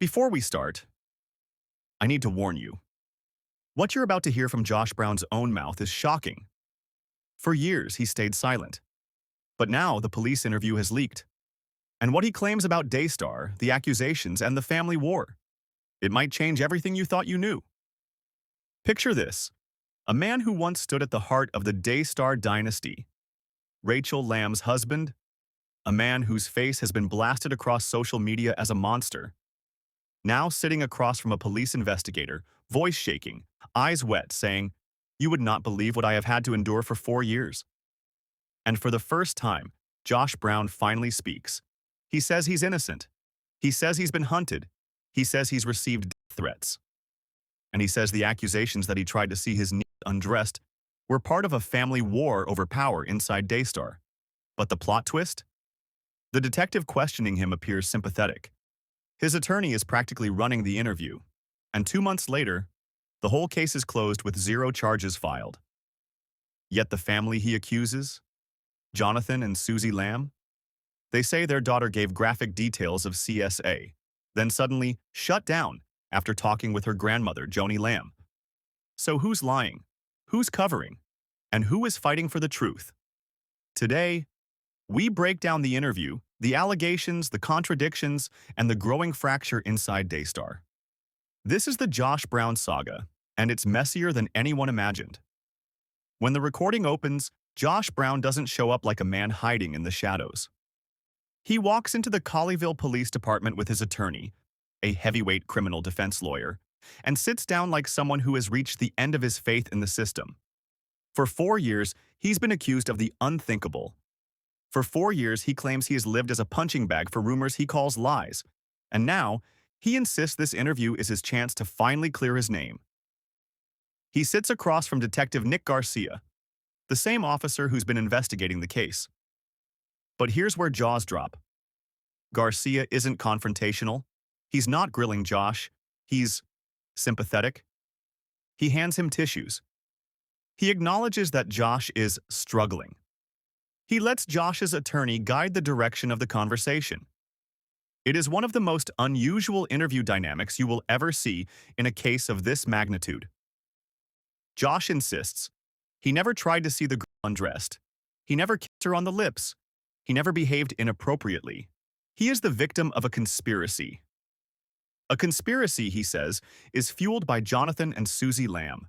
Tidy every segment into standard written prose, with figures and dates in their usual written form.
Before we start, I need to warn you. What you're about to hear from Josh Brown's own mouth is shocking. For years, he stayed silent. But now the police interview has leaked. And what he claims about Daystar, the accusations, and the family war, it might change everything you thought you knew. Picture this. A man who once stood at the heart of the Daystar dynasty, Rachel Lamb's husband, a man whose face has been blasted across social media as a monster, now sitting across from a police investigator, voice shaking, eyes wet, saying, "You would not believe what I have had to endure for 4 years." And for the first time, Josh Brown finally speaks. He says he's innocent. He says he's been hunted. He says he's received death threats. And he says the accusations that he tried to see his niece undressed were part of a family war over power inside Daystar. But the plot twist? The detective questioning him appears sympathetic. His attorney is practically running the interview. And 2 months later, the whole case is closed with 0 charges filed. Yet the family he accuses, Jonathan and Susie Lamb, they say their daughter gave graphic details of CSA, then suddenly shut down after talking with her grandmother, Joni Lamb. So who's lying? Who's covering? And who is fighting for the truth? Today, we break down the interview, the allegations, the contradictions, and the growing fracture inside Daystar. This is the Josh Brown saga, and it's messier than anyone imagined. When the recording opens, Josh Brown doesn't show up like a man hiding in the shadows. He walks into the Colleyville Police Department with his attorney, a heavyweight criminal defense lawyer, and sits down like someone who has reached the end of his faith in the system. For 4 years, he's been accused of the unthinkable. For 4 years, he claims he has lived as a punching bag for rumors he calls lies. And now, he insists this interview is his chance to finally clear his name. He sits across from Detective Nick Garcia, the same officer who's been investigating the case. But here's where jaws drop. Garcia isn't confrontational. He's not grilling Josh. He's sympathetic. He hands him tissues. He acknowledges that Josh is struggling. He lets Josh's attorney guide the direction of the conversation. It is one of the most unusual interview dynamics you will ever see in a case of this magnitude. Josh insists he never tried to see the girl undressed. He never kissed her on the lips. He never behaved inappropriately. He is the victim of a conspiracy. A conspiracy, he says, is fueled by Jonathan and Susie Lamb.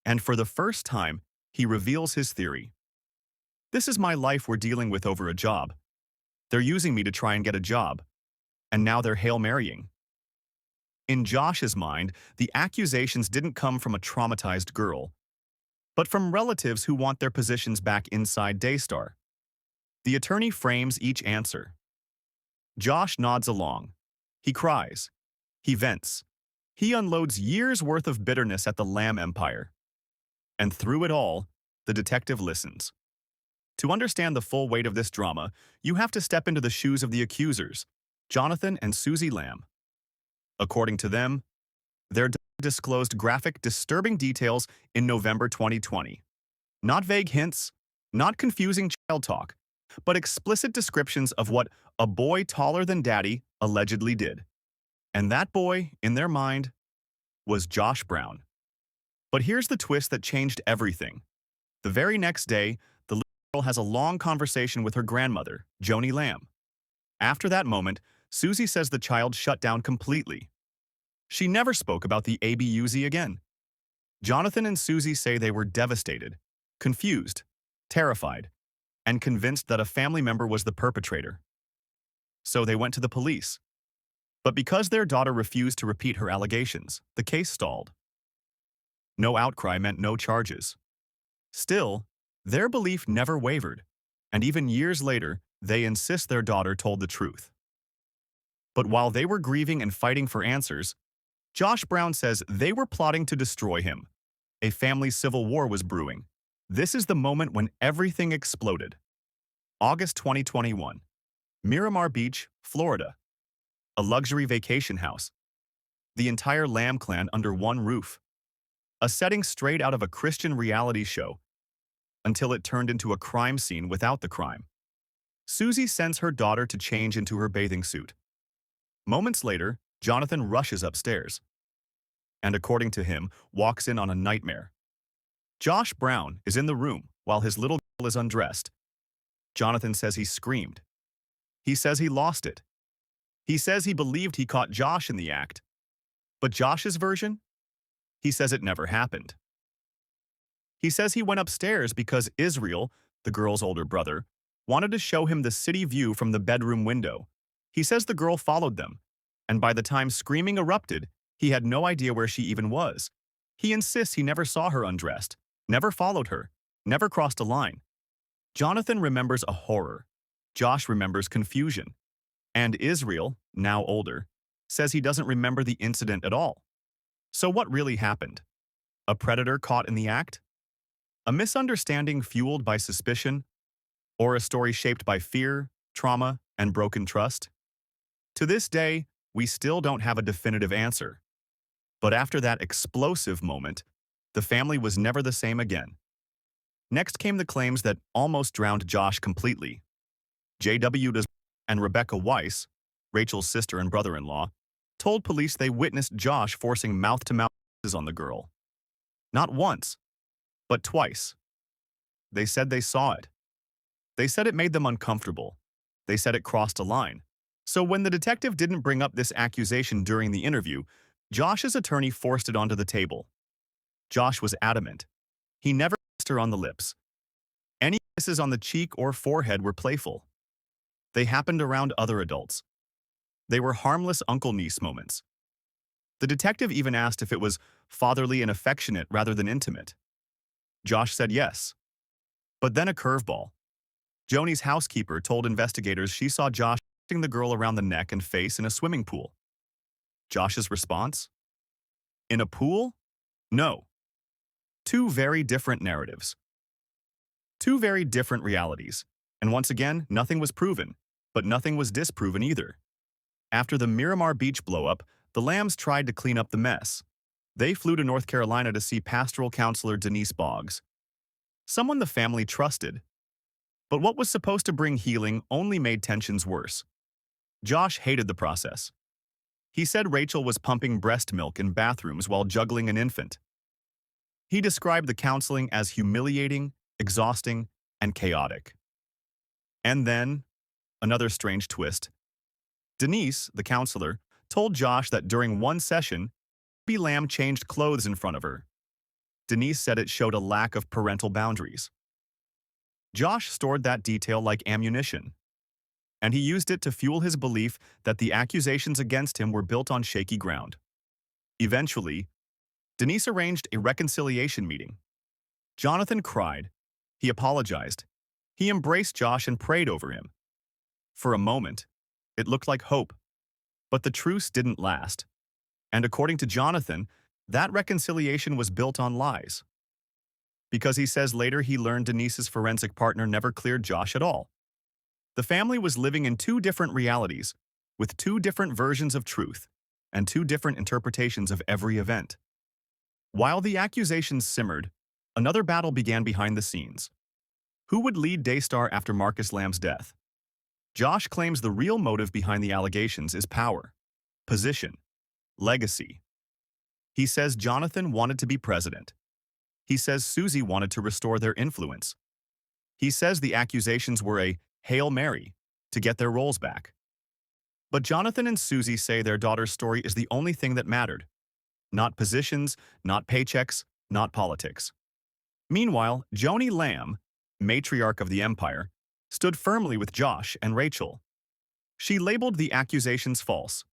And for the first time, he reveals his theory. This is my life we're dealing with over a job. They're using me to try and get a job. And now they're Hail Marying. In Josh's mind, the accusations didn't come from a traumatized girl, but from relatives who want their positions back inside Daystar. The attorney frames each answer. Josh nods along. He cries. He vents. He unloads years' worth of bitterness at the Lamb Empire. And through it all, the detective listens. To understand the full weight of this drama, you have to step into the shoes of the accusers, Jonathan and Susie Lamb. According to them, their daughter disclosed graphic, disturbing details in November 2020. Not vague hints, not confusing child talk, but explicit descriptions of what a boy taller than Daddy allegedly did. And that boy, in their mind, was Josh Brown. But here's the twist that changed everything. The very next day, the little girl has a long conversation with her grandmother, Joni Lamb. After that moment, Susie says the child shut down completely. She never spoke about the ABUZ again. Jonathan and Susie say they were devastated, confused, terrified, and convinced that a family member was the perpetrator. So they went to the police. But because their daughter refused to repeat her allegations, the case stalled. No outcry meant no charges. Still, their belief never wavered, and even years later, they insist their daughter told the truth. But while they were grieving and fighting for answers, Josh Brown says they were plotting to destroy him. A family civil war was brewing. This is the moment when everything exploded. August 2021. Miramar Beach, Florida. A luxury vacation house. The entire Lamb clan under one roof. A setting straight out of a Christian reality show, until it turned into a crime scene without the crime. Susie sends her daughter to change into her bathing suit. Moments later, Jonathan rushes upstairs and, according to him, walks in on a nightmare. Josh Brown is in the room while his little girl is undressed. Jonathan says he screamed. He says he lost it. He says he believed he caught Josh in the act. But Josh's version? He says it never happened. He says he went upstairs because Israel, the girl's older brother, wanted to show him the city view from the bedroom window. He says the girl followed them, and by the time screaming erupted, he had no idea where she even was. He insists he never saw her undressed, never followed her, never crossed a line. Jonathan remembers a horror. Josh remembers confusion. And Israel, now older, says he doesn't remember the incident at all. So what really happened? A predator caught in the act? A misunderstanding fueled by suspicion? Or a story shaped by fear, trauma, and broken trust? To this day, we still don't have a definitive answer. But after that explosive moment, the family was never the same again. Next came the claims that almost drowned Josh completely. J.W. and Rebecca Weiss, Rachel's sister and brother-in-law, told police they witnessed Josh forcing mouth-to-mouth kisses on the girl. Not once, but twice. They said they saw it. They said it made them uncomfortable. They said it crossed a line. So when the detective didn't bring up this accusation during the interview, Josh's attorney forced it onto the table. Josh was adamant. He never kissed her on the lips. Any kisses on the cheek or forehead were playful. They happened around other adults. They were harmless uncle-niece moments. The detective even asked if it was fatherly and affectionate rather than intimate. Josh said yes. But then a curveball. Joni's housekeeper told investigators she saw Josh kissing the girl around the neck and face in a swimming pool. Josh's response? In a pool? No. Two very different narratives. Two very different realities. And once again, nothing was proven, but nothing was disproven either. After the Miramar Beach blow-up, the Lambs tried to clean up the mess. They flew to North Carolina to see pastoral counselor Denise Boggs, someone the family trusted. But what was supposed to bring healing only made tensions worse. Josh hated the process. He said Rachel was pumping breast milk in bathrooms while juggling an infant. He described the counseling as humiliating, exhausting, and chaotic. And then, another strange twist. Denise, the counselor, told Josh that during one session, Baby Lamb changed clothes in front of her. Denise said it showed a lack of parental boundaries. Josh stored that detail like ammunition, and he used it to fuel his belief that the accusations against him were built on shaky ground. Eventually, Denise arranged a reconciliation meeting. Jonathan cried. He apologized. He embraced Josh and prayed over him. For a moment, it looked like hope. But the truce didn't last. And according to Jonathan, that reconciliation was built on lies. Because he says later he learned Denise's forensic partner never cleared Josh at all. The family was living in two different realities, with two different versions of truth, and two different interpretations of every event. While the accusations simmered, another battle began behind the scenes. Who would lead Daystar after Marcus Lamb's death? Josh claims the real motive behind the allegations is power, position, legacy. He says Jonathan wanted to be president. He says Susie wanted to restore their influence. He says the accusations were a Hail Mary to get their roles back. But Jonathan and Susie say their daughter's story is the only thing that mattered. Not positions, not paychecks, not politics. Meanwhile, Joni Lamb, matriarch of the empire, stood firmly with Josh and Rachel. She labeled the accusations false.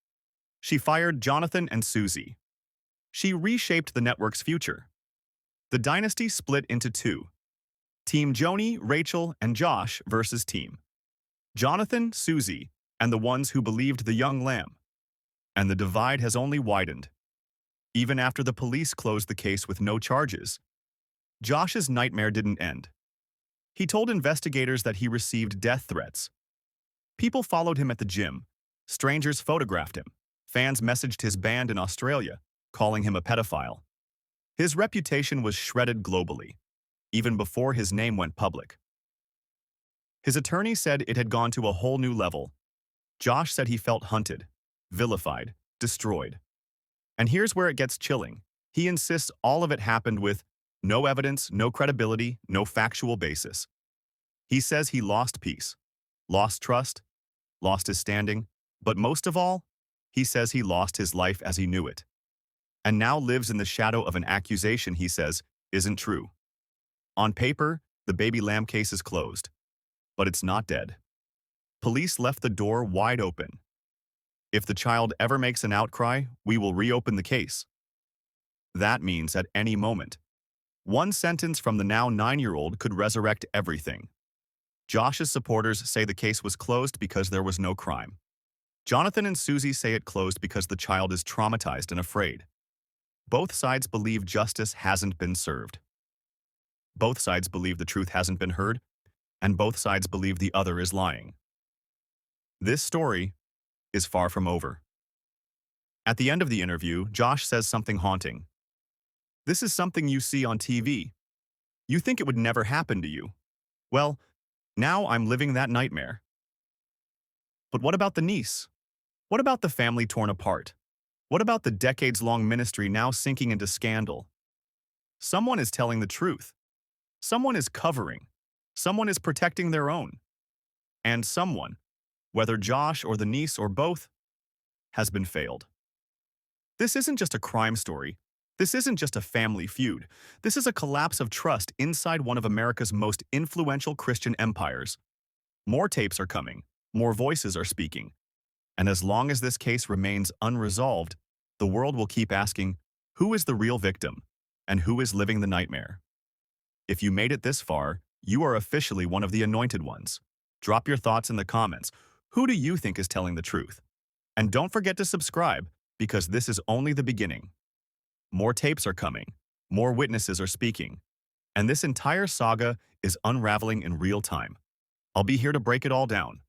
She fired Jonathan and Susie. She reshaped the network's future. The dynasty split into two. Team Joni, Rachel, and Josh versus Team Jonathan, Susie, and the ones who believed the young Lamb. And the divide has only widened. Even after the police closed the case with no charges, Josh's nightmare didn't end. He told investigators that he received death threats. People followed him at the gym. Strangers photographed him. Fans messaged his band in Australia, calling him a pedophile. His reputation was shredded globally, even before his name went public. His attorney said it had gone to a whole new level. Josh said he felt hunted, vilified, destroyed. And here's where it gets chilling. He insists all of it happened with no evidence, no credibility, no factual basis. He says he lost peace, lost trust, lost his standing, but most of all, he says he lost his life as he knew it, and now lives in the shadow of an accusation he says isn't true. On paper, the baby lamb case is closed, but it's not dead. Police left the door wide open. If the child ever makes an outcry, we will reopen the case. That means at any moment, one sentence from the now 9-year-old could resurrect everything. Josh's supporters say the case was closed because there was no crime. Jonathan and Susie say it closed because the child is traumatized and afraid. Both sides believe justice hasn't been served. Both sides believe the truth hasn't been heard, and both sides believe the other is lying. This story is far from over. At the end of the interview, Josh says something haunting. This is something you see on TV. You think it would never happen to you. Well, now I'm living that nightmare. But what about the niece? What about the family torn apart? What about the decades-long ministry now sinking into scandal? Someone is telling the truth. Someone is covering. Someone is protecting their own. And someone, whether Josh or the niece or both, has been failed. This isn't just a crime story. This isn't just a family feud. This is a collapse of trust inside one of America's most influential Christian empires. More tapes are coming. More voices are speaking. And as long as this case remains unresolved, the world will keep asking, who is the real victim and who is living the nightmare? If you made it this far, you are officially one of the anointed ones. Drop your thoughts in the comments. Who do you think is telling the truth? And don't forget to subscribe, because this is only the beginning. More tapes are coming. More witnesses are speaking. And this entire saga is unraveling in real time. I'll be here to break it all down.